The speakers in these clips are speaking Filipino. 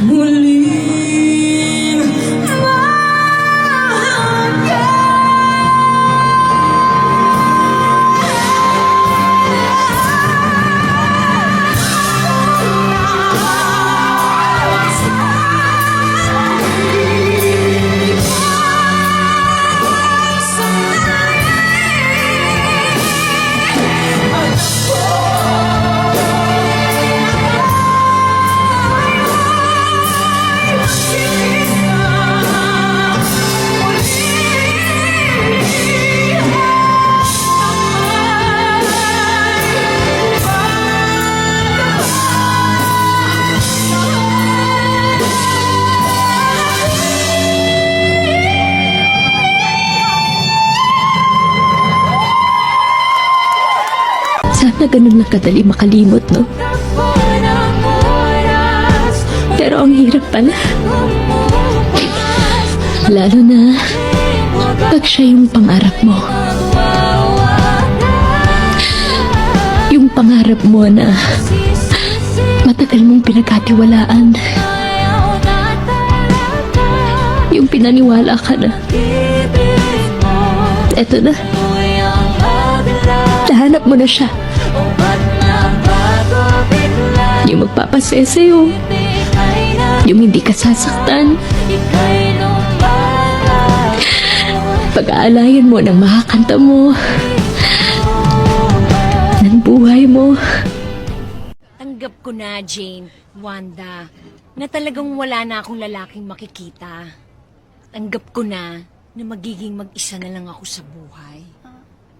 muling Sana ganun lang kadali makalimot, no? Pero ang hirap pala. Lalo na pag siya yung pangarap mo. Yung pangarap mo na matagal mong pinagkatiwalaan. Yung pinaniwala ka na. Eto na. Nahanap mo na siya. Yung magpapasaya sa'yo. Yung hindi ka sasaktan. Pag-aalayan mo ng makakanta mo. Ng buhay mo. Tanggap ko na, Jane, Wanda, na talagang wala na akong lalaking makikita. Tanggap ko na magiging mag-isa na lang ako sa buhay.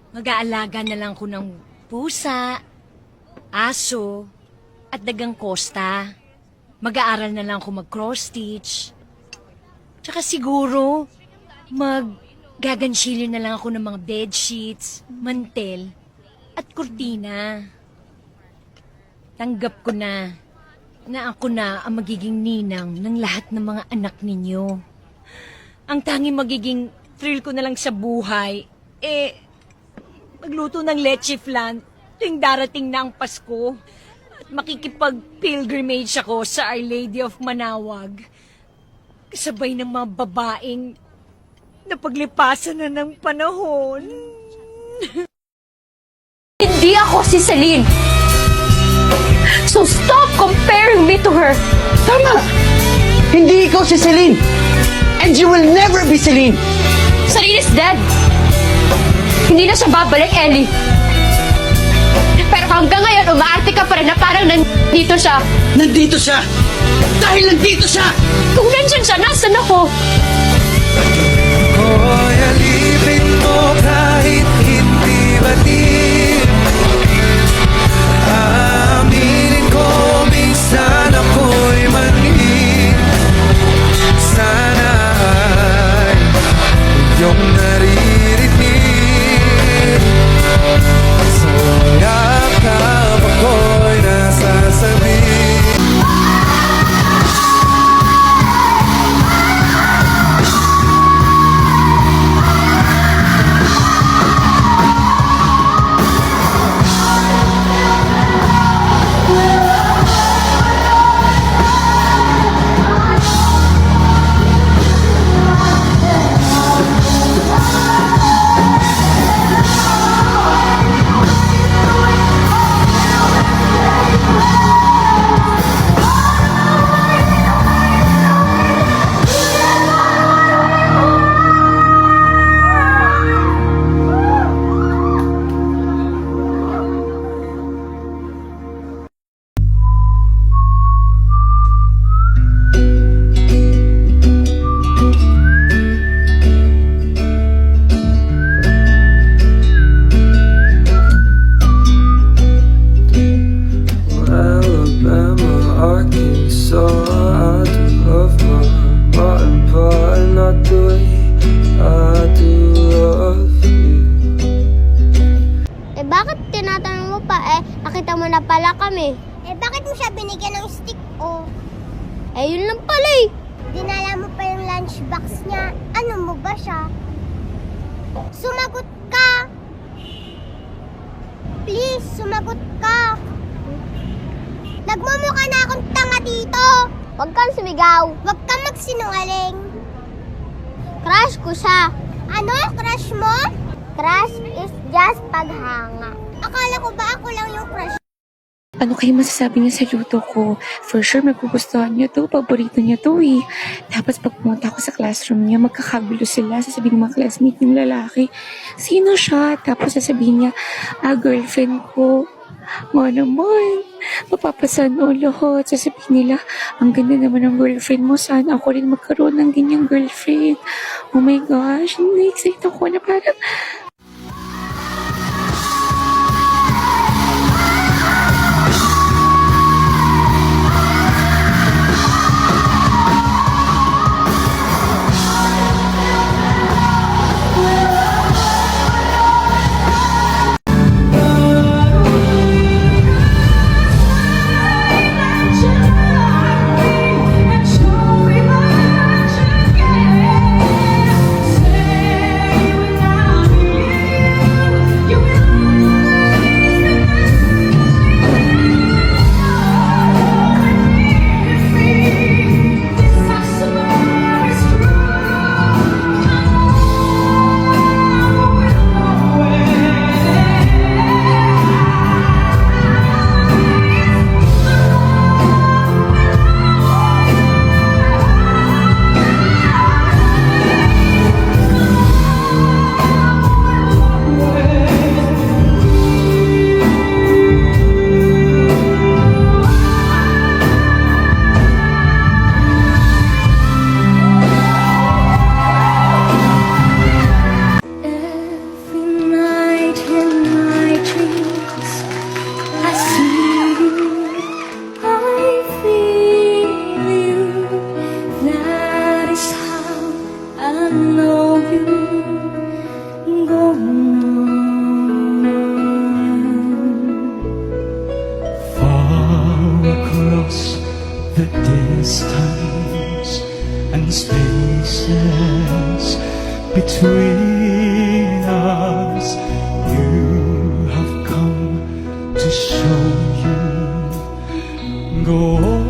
Mag-aalaga na lang ko ng pusa, aso, at dagang kosta. Mag-aaral na lang ako mag-cross-stitch. Tsaka siguro, gagansilyo na lang ako ng mga bedsheets, mantel, at kurtina. Tanggap ko na ako na ang magiging ninang ng lahat ng mga anak ninyo. Ang tanging magiging thrill ko na lang sa buhay, magluto ng leche flan tuwing darating na ang Pasko. At makikipag-pilgrimage ako sa Our Lady of Manawag. Kasabay ng mga babaeng napaglipasan na ng panahon. Hindi ako si Celine. So stop comparing me to her. Tama! Hindi ikaw si Celine. And you will never be Celine. Celine is dead. Hindi na siya babalik, Ellie. Pero hanggang ngayon, umaarte ka pa rin na parang nandito siya. Nandito siya! Dahil nandito siya! Kung nandyan siya, nasan ako? Ko'y alipin mo kahit hindi batid. Aaminin ko minsan ako'y manhid. Sana ay iyong naririnig. Sa yakap ako'y nasasabi. Nakita mo na pala kami. Bakit mo siya binigyan ng stick, oh? Yun lang pala eh. Dinala mo pa yung lunchbox niya. Ano mo ba siya? Sumagot ka! Please, sumagot ka! Nagmumukha na akong tanga dito! Huwag kang sumigaw. Huwag kang magsinungaling. Crush ko siya. Ano? Crush mo? Crush is just paghanga. Akala ko ba ako lang yung crush? Ano kayo masasabi niya sa luto ko? For sure, magugustuhan niyo to. Paborito niya to eh. Tapos pag pumunta ako sa classroom niya, magkakagulo sila. Sasabihin ng mga classmate ng lalaki, sino siya? Tapos sasabihin niya, girlfriend ko. Nga naman, mapapasan o lahat. Sasabihin nila, ang ganda naman ng girlfriend mo. Sana ako rin magkaroon ng ganyang girlfriend. Oh my gosh, na-excite ako na parang, Far across the distance and spaces between us, you have come to show you. Go